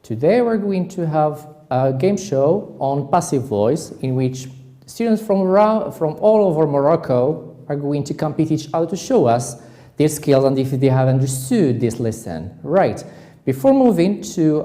Today we're going to have a game show on passive voice in which students from all over Morocco are going to compete each other to show us their skills and if they have understood this lesson. Right. Before moving to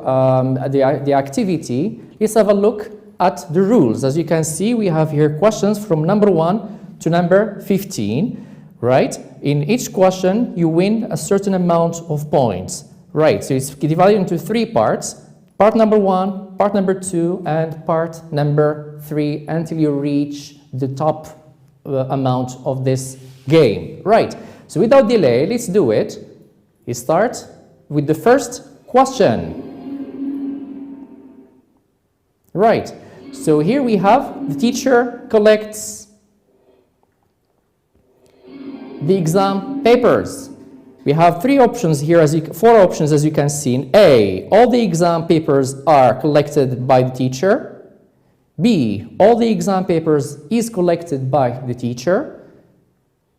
the activity, let's have a look at the rules. As you can see, we have here questions from number 1 to number 15. Right. In each question, you win a certain amount of points. Right. So it's divided into 3 parts. Part number 1, part number 2, and part number 3 until you reach the top amount of this game. Right. So without delay, let's do it. We start with the first question. Right. So here we have the teacher collects the exam papers. We have 4 options as you can see. In A, all the exam papers are collected by the teacher. B, all the exam papers is collected by the teacher.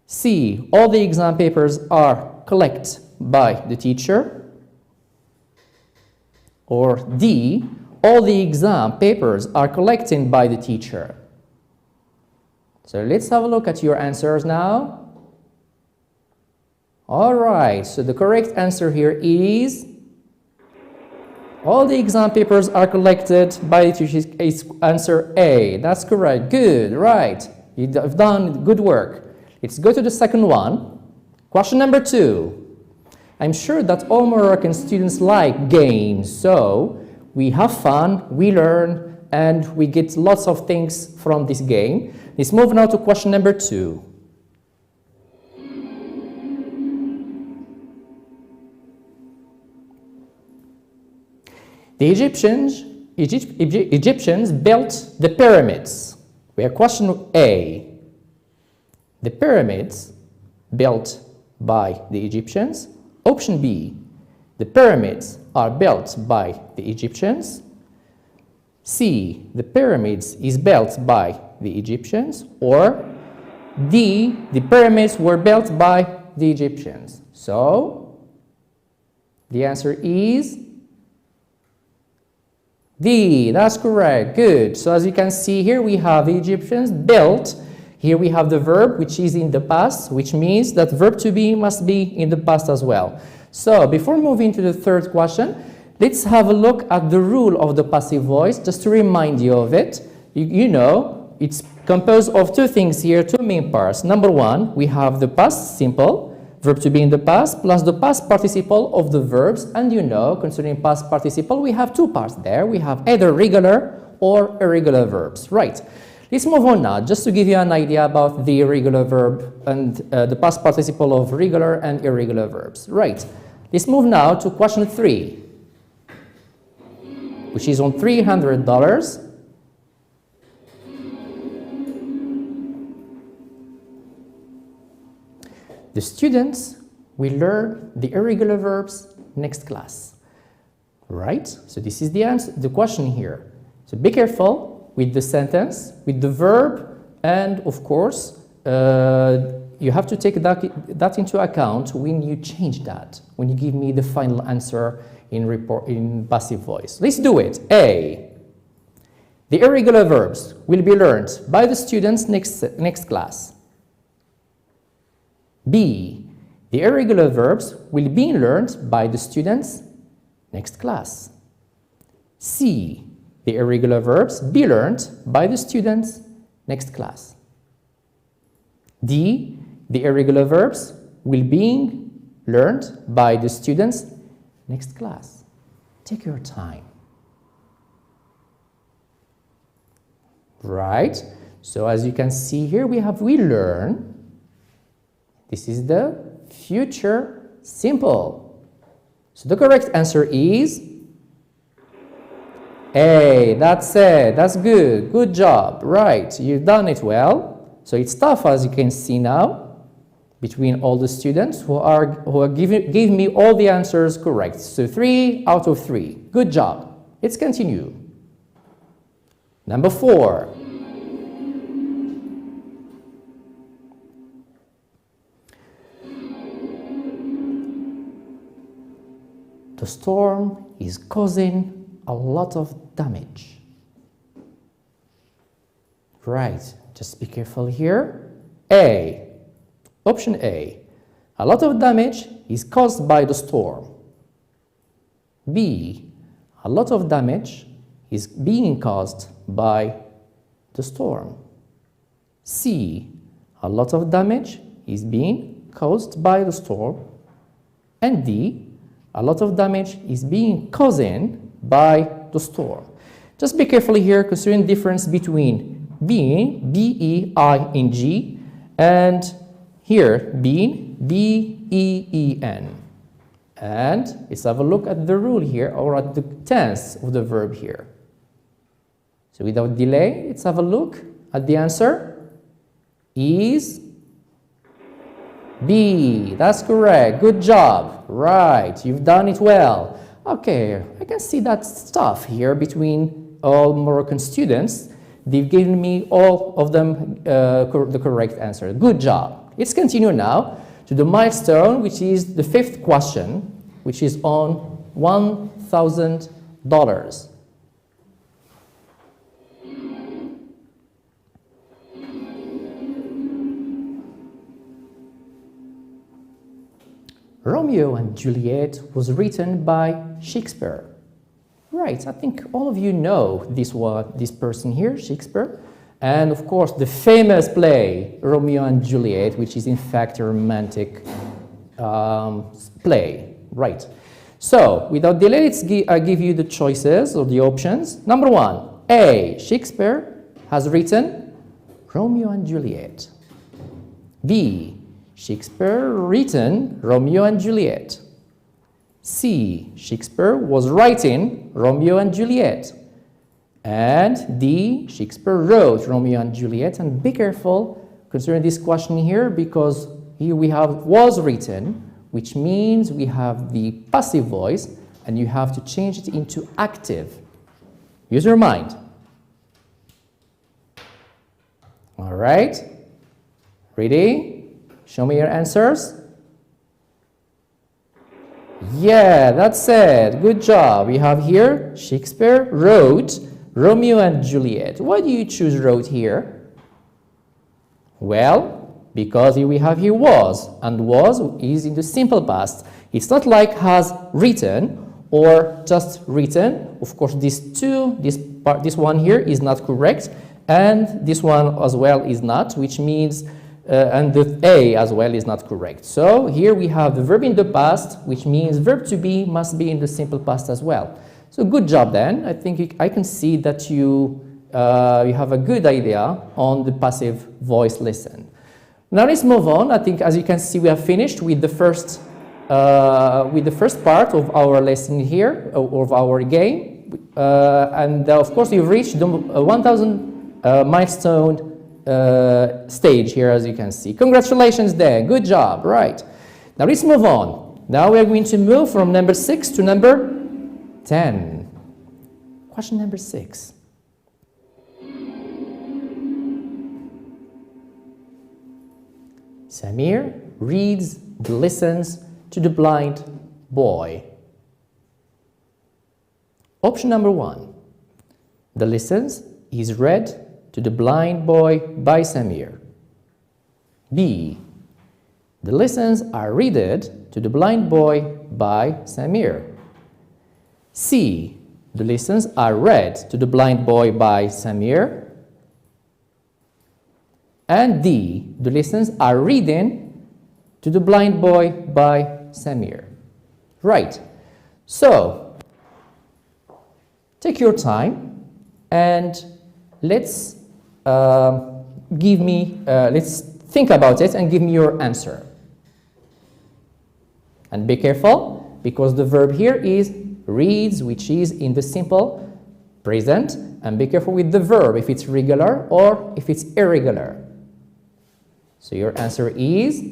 C, all the exam papers are collected by the teacher. Or D, all the exam papers are collected by the teacher. So let's have a look at your answers now. All right, so the correct answer here is all the exam papers are collected by the teacher. Is answer A. That's correct. Good, right. You've done good work. Let's go to the second one. Question number 2. I'm sure that all Moroccan students like games, so we have fun, we learn, and we get lots of things from this game. Let's move now to question number 2. The Egyptians built the pyramids. We have question A. The pyramids built by the Egyptians. Option B. The pyramids are built by the Egyptians. C. The pyramids is built by the Egyptians. Or D. The pyramids were built by the Egyptians. So the answer is D. That's correct. Good. So as you can see here, we have the Egyptians built. Here we have the verb, which is in the past, which means that verb to be must be in the past as well. So before moving to the third question, let's have a look at the rule of the passive voice, just to remind you of it. You know, it's composed of 2 things here, 2 main parts. Number 1, we have the past simple, verb to be in the past, plus the past participle of the verbs. And you know, concerning past participle, we have 2 parts there. We have either regular or irregular verbs. Right. Let's move on now, just to give you an idea about the irregular verb and the past participle of regular and irregular verbs. Right. Let's move now to question 3, which is on $300. The students will learn the irregular verbs next class. Right? So this is the answer, the question here. So be careful with the sentence, with the verb, and of course, you have to take that into account when you change that, when you give me the final answer in passive voice. Let's do it. A. The irregular verbs will be learned by the students next class. B. The irregular verbs will be learned by the students next class. C. The irregular verbs be learned by the students next class. D. The irregular verbs will be learned by the students next class. Take your time. Right? So as you can see here, we learn. This is the future simple. So the correct answer is A. That's it. That's good. Good job. Right. You've done it well. So it's tough, as you can see now, between all the students who give me all the answers correct. So 3 out of 3. Good job. Let's continue. Number 4. The storm is causing a lot of damage. Right, just be careful here. A. Option A. A lot of damage is caused by the storm. B. A lot of damage is being caused by the storm. C. A lot of damage is being caused by the storm. And D. A lot of damage is being caused by the storm. Just be careful here, considering the difference between being, B-E-I-N-G, and here, being, B-E-E-N. And let's have a look at the rule here, or at the tense of the verb here. So without delay, let's have a look at the answer. Is B. That's correct. Good job. Right. You've done it well. Okay. I can see that stuff here between all Moroccan students. They've given me all of them the correct answer. Good job. Let's continue now to the milestone, which is the 5th question, which is on $1,000. Romeo and Juliet was written by Shakespeare. Right, I think all of you know this person here, Shakespeare. And of course, the famous play, Romeo and Juliet, which is in fact a romantic play. Right. So, without delay, I give you the choices or the options. Number 1, A. Shakespeare has written Romeo and Juliet. B. Shakespeare written Romeo and Juliet. C. Shakespeare was writing Romeo and Juliet. And D. Shakespeare wrote Romeo and Juliet. And be careful considering this question here, because here we have was written, which means we have the passive voice, and you have to change it into active. Use your mind. All right. Ready? Show me your answers. Yeah, that's it. Good job. We have here Shakespeare wrote Romeo and Juliet. Why do you choose wrote here? Well, because we have here was, and was is in the simple past. It's not like has written or just written. Of course, this one here is not correct, and this one as well is not, which means and the A as well is not correct. So here we have the verb in the past, which means verb to be must be in the simple past as well. So good job then. I think I can see that you have a good idea on the passive voice lesson. Now let's move on. I think, as you can see, we have finished with the first part of our lesson here, of our game. And of course, you've reached the 1,000 milestone stage here, as you can see. Congratulations there. Good job. Right. Now let's move on. Now we are going to move from number 6 to number 10. Question number 6. Samir reads the lessons to the blind boy. Option number 1. The lessons is read to the blind boy by Samir. B. The lessons are read to the blind boy by Samir. C. The lessons are read to the blind boy by Samir. And D. The lessons are reading to the blind boy by Samir. Right. So, take your time and let's let's think about it and give me your answer. And be careful, because the verb here is reads, which is in the simple present. And be careful with the verb, if it's regular or if it's irregular. So your answer is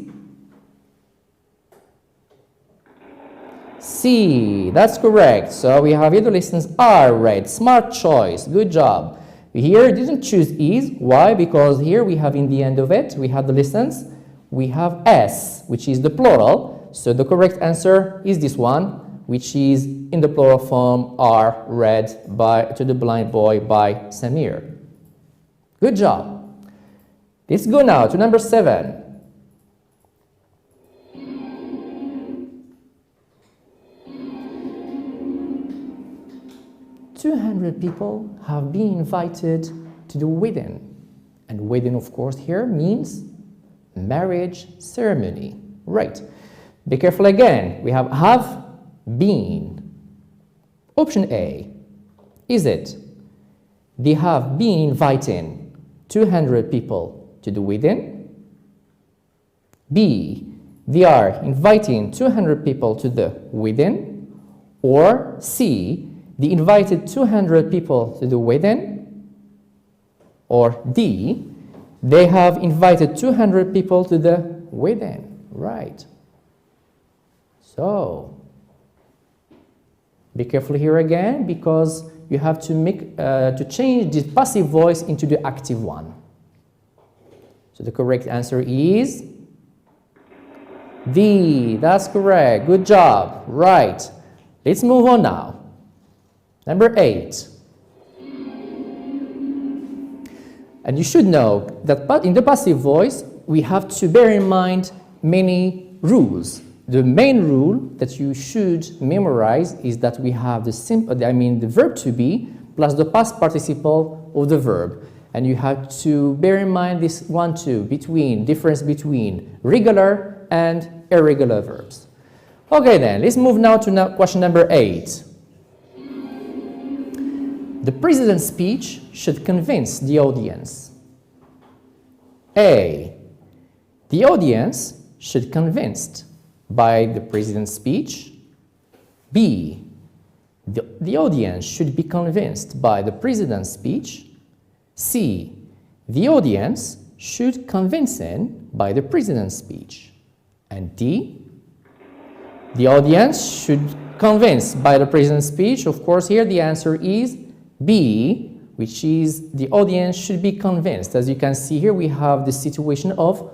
C. That's correct. So we have here the lessons are read. Smart choice. Good job. Here it didn't choose is. Why? Because here we have in the end of it, we have the lessons. We have S, which is the plural. So the correct answer is this one, which is in the plural form are read to the blind boy by Samir. Good job. Let's go now to number 7. "200 people have been invited to the wedding." And wedding, of course, here means marriage ceremony. Right. Be careful again. We have been. Option A. Is it they have been inviting 200 people to the wedding? B. They are inviting 200 people to the wedding? Or C. They invited 200 people to the wedding? Or D. They have invited 200 people to the wedding? Right. So, be careful here again, because you have to change the passive voice into the active one. So the correct answer is D. That's correct. Good job. Right. Let's move on now. Number 8. And you should know that in the passive voice, we have to bear in mind many rules. The main rule that you should memorize is that we have the verb to be plus the past participle of the verb. And you have to bear in mind this one too, difference between regular and irregular verbs. Okay then, let's move now to question number 8. The president's speech should convince the audience. A. The audience should be convinced by the president's speech. B. The audience should be convinced by the president's speech. C. The audience should convince him by the president's speech. And D. The audience should convince by the president's speech. Of course, here the answer is B, which is the audience should be convinced. As you can see here, we have the situation of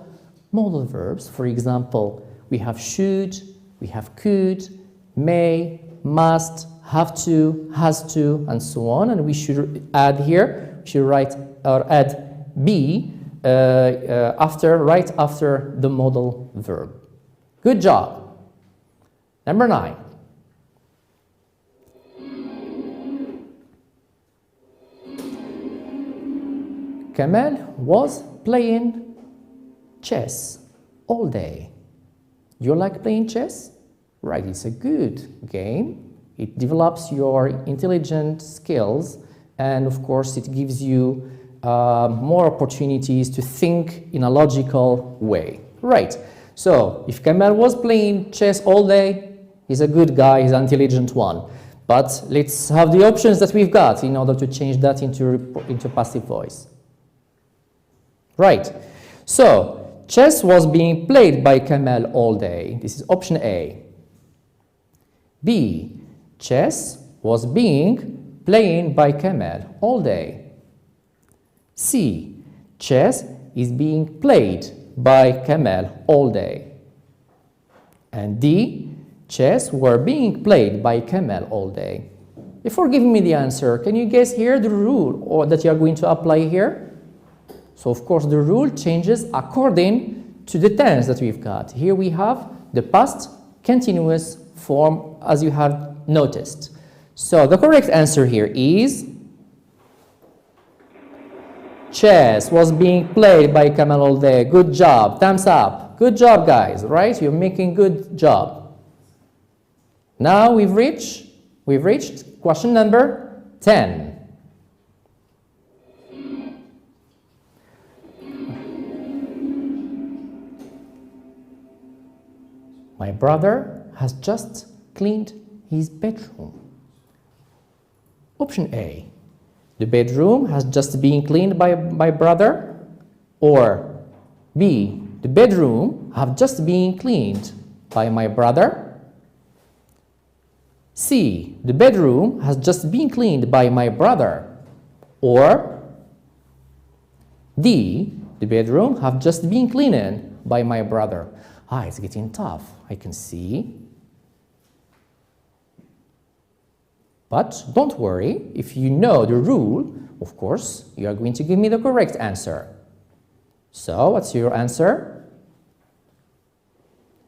modal verbs. For example, we have should, we have could, may, must, have to, has to, and so on. And we should add here, we should write or add be right after the modal verb. Good job. Number 9. Kamal was playing chess all day. You like playing chess? Right, it's a good game. It develops your intelligent skills, and of course it gives you more opportunities to think in a logical way. Right, so if Kamal was playing chess all day, he's a good guy, he's an intelligent one. But let's have the options that we've got in order to change that into passive voice. Right, so chess was being played by Kamal all day. This is option A. B. Chess was being played by Kamal all day. C. Chess is being played by Kamal all day. And D. Chess were being played by Kamal all day. Before giving me the answer, can you guess here the rule that you are going to apply here? So of course the rule changes according to the tense that we've got. Here we have the past continuous form, as you have noticed. So the correct answer here is chess was being played by Kamal all day. Good job. Thumbs up. Good job, guys. Right? You're making good job. Now we've reached question number 10. My brother has just cleaned his bedroom? Option A, the bedroom has just been cleaned by my brother. Or B, the bedroom have just been cleaned by my brother. C, the bedroom has just been cleaned by my brother. Or D, the bedroom have just been cleaned by my brother. It's getting tough, I can see. But don't worry, if you know the rule, of course, you are going to give me the correct answer. So, what's your answer?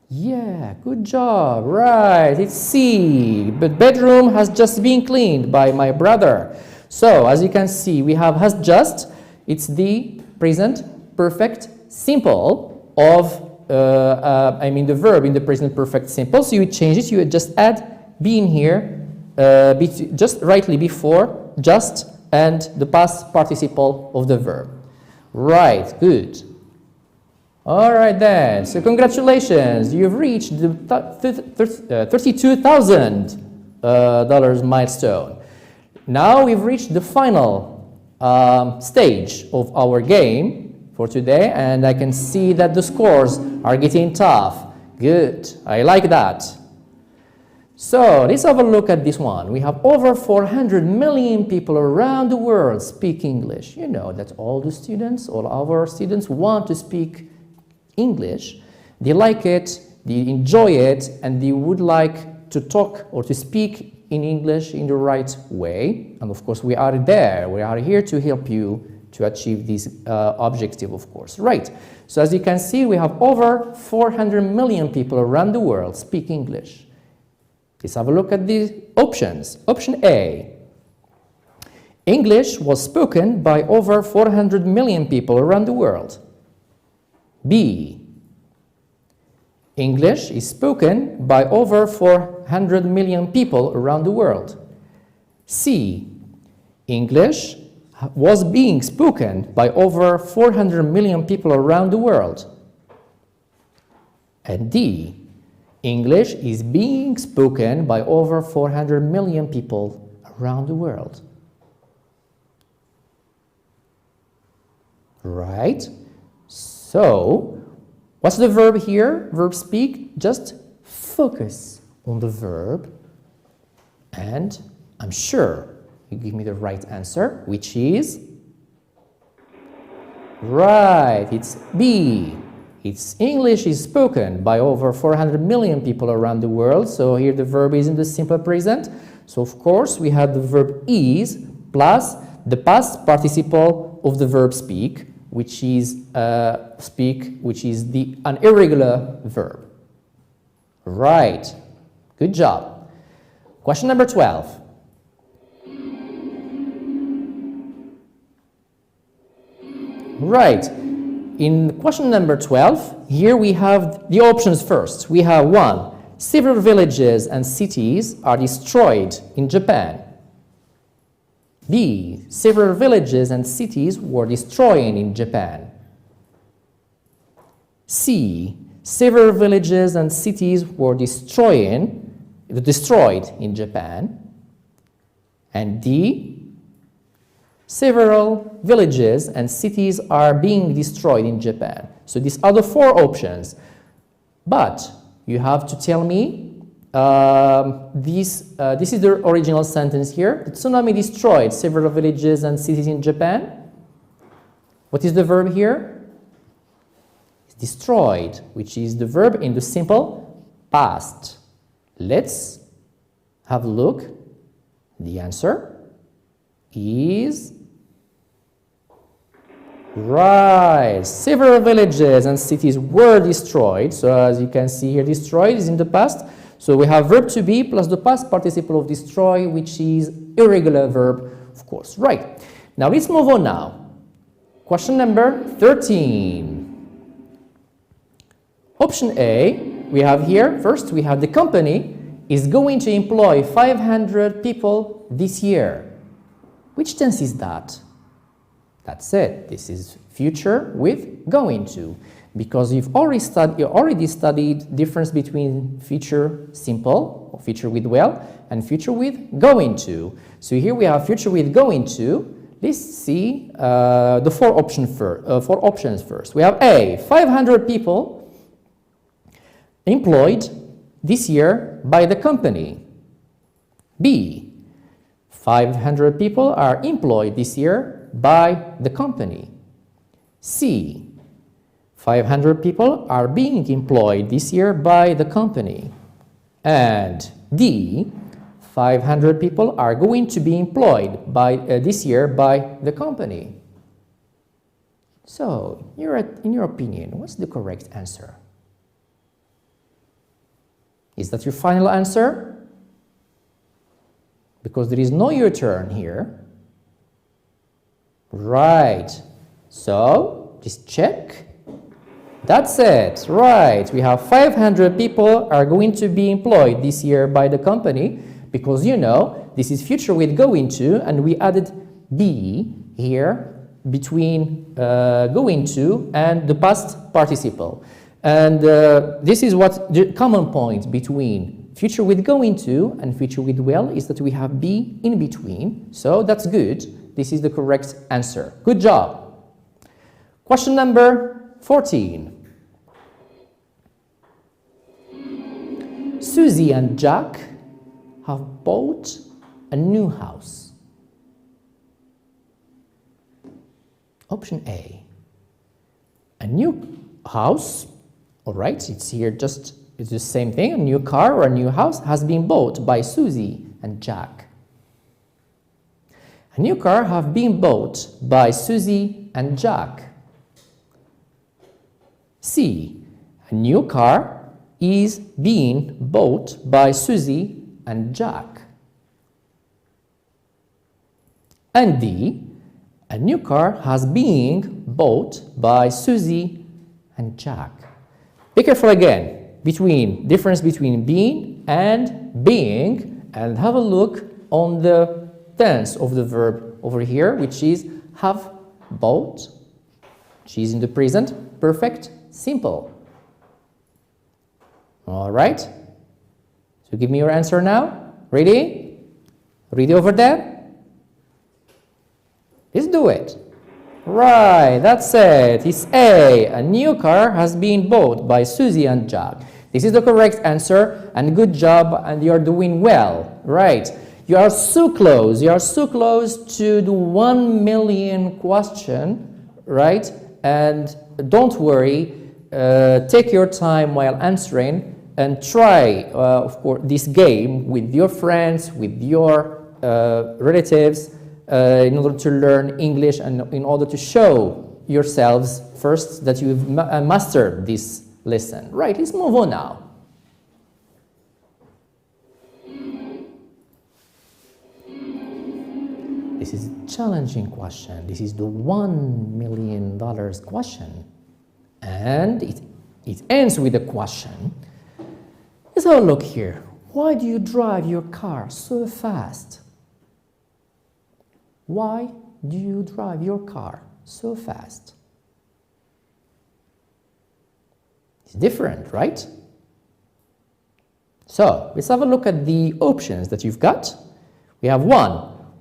Yeah, good job, right, it's C. The bedroom has just been cleaned by my brother. So, as you can see, we have has just, it's the present perfect simple of, the verb in the present perfect simple. So, you change it, you just add been here, just rightly before just and the past participle of the verb. Right, good. All right then, so congratulations, you've reached the $32,000 milestone. Now we've reached the final stage of our game for today, and I can see that the scores are getting tough. Good, I like that. So let's have a look at this one. We have over 400 million people around the world speak English. You know that all our students want to speak English. They like it, they enjoy it, and they would like to talk or to speak in English in the right way. And of course, we are there. We are here to help you to achieve this objective, of course. Right. So as you can see, we have over 400 million people around the world speak English. Let's have a look at the options. Option A. English was spoken by over 400 million people around the world. B. English is spoken by over 400 million people around the world. C. English was being spoken by over 400 million people around the world. And D. English is being spoken by over 400 million people around the world. Right? So, what's the verb here? Verb speak. Just focus on the verb. And I'm sure you give me the right answer, which is right. It's B. It's English is spoken by over 400 million people around the world. So here the verb is in the simple present. So of course we have the verb is plus the past participle of the verb speak, which is an irregular verb. Right. Good job. Question number 12. Right. In question number 12, here we have the options first. We have 1. Several villages and cities are destroyed in Japan. B. Several villages and cities were destroyed in Japan. C. Several villages and cities were destroyed in Japan. And D. Several villages and cities are being destroyed in Japan. So these are the 4 options. But you have to tell me, this is the original sentence here. The tsunami destroyed several villages and cities in Japan. What is the verb here? It's destroyed, which is the verb in the simple past. Let's have a look. The answer is right. Several villages and cities were destroyed. So as you can see here, destroyed is in the past. So we have verb to be plus the past participle of destroy, which is irregular verb, of course. Right. Now let's move on now. Question number 13. Option A, we have here, first we have the company is going to employ 500 people this year. Which tense is that? That's it. This is future with going to. because you already studied difference between future simple, or future with will, and future with going to. So here we have future with going to. Let's see the four options first. We have A, 500 people employed this year by the company. B, 500 people are employed this year by the company. C, 500 people are being employed this year by the company. And D, 500 people are going to be employed by this year by the company. So, in your opinion, what's the correct answer? Is that your final answer? Because there is no U-turn here. Right. So, just check. That's it. Right. We have 500 people are going to be employed this year by the company, because you know this is future with going to, and we added be here between going to and the past participle. And this is what the common point between future with going to and future with will is, that we have be in between. So that's good. This is the correct answer. Good job. Question number 14. Susie and Jack have bought a new house. Option A, a new house. All right, it's here it's the same thing. A new car or a new house has been bought by Susie and Jack. A new car have been bought by Susie and Jack. C, a new car is being bought by Susie and Jack. And D, a new car has been bought by Susie and Jack. Be careful again difference between being and being, and have a look on the tense of the verb over here, which is have bought. She's in the present perfect simple. All right. So give me your answer now. Ready? Ready over there? Let's do it. Right, that's it. It's A. A new car has been bought by Susie and Jack. This is the correct answer, and good job, and you're doing well. Right. You are so close. You are so close to the 1 million question, right? And don't worry. Take your time while answering, and try, of course, this game with your friends, with your relatives, in order to learn English and in order to show yourselves first that you've mastered this lesson. Right, let's move on now. This is a challenging question. This is the $1 million question. And it ends with a question. Let's have a look here. Why do you drive your car so fast? Why do you drive your car so fast? It's different, right? So, let's have a look at the options that you've got. We have 1.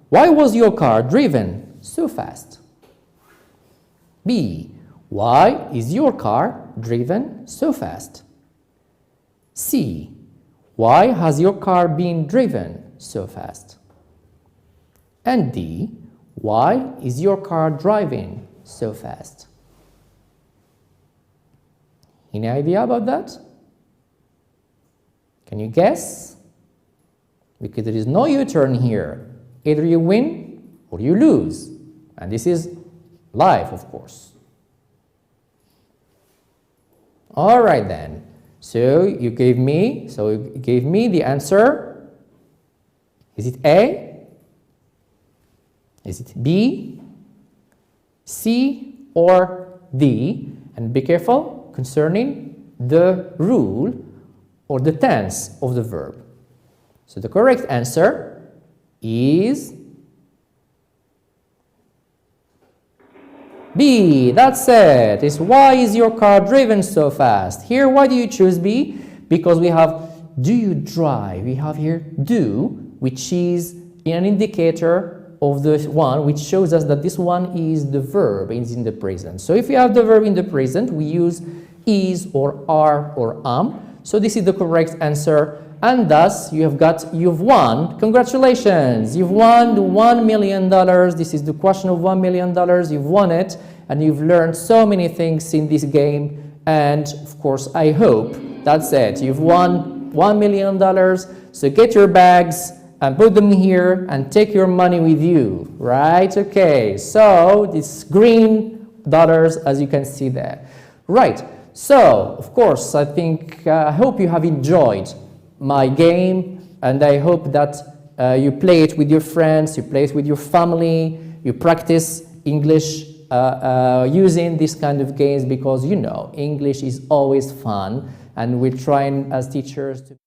Why was your car driven so fast? B. Why is your car driven so fast? C. Why has your car been driven so fast? And D. Why is your car driving so fast? Any idea about that? Can you guess? Because there is no U-turn here. Either you win or you lose. And this is live, of course. All right then. So you gave me the answer. Is it A? Is it B, C, or D? And be careful concerning the rule or the tense of the verb. So the correct answer is B, that's it. It's why is your car driven so fast? Here, why do you choose B? Because we have do you drive? We have here do, which is an indicator of the one which shows us that this one is the verb, is in the present. So if we have the verb in the present, we use is or are or am. So this is the correct answer. And thus, you've won. Congratulations! You've won the $1 million. This is the question of $1 million. You've won it, and you've learned so many things in this game. And of course, I hope that's it. You've won $1 million. So get your bags and put them here and take your money with you, right? Okay, so this green dollars, as you can see there. Right, so of course, I hope you have enjoyed my game, and I hope that you play it with your friends, you play it with your family, you practice English using this kind of games, because you know English is always fun, and we're trying as teachers to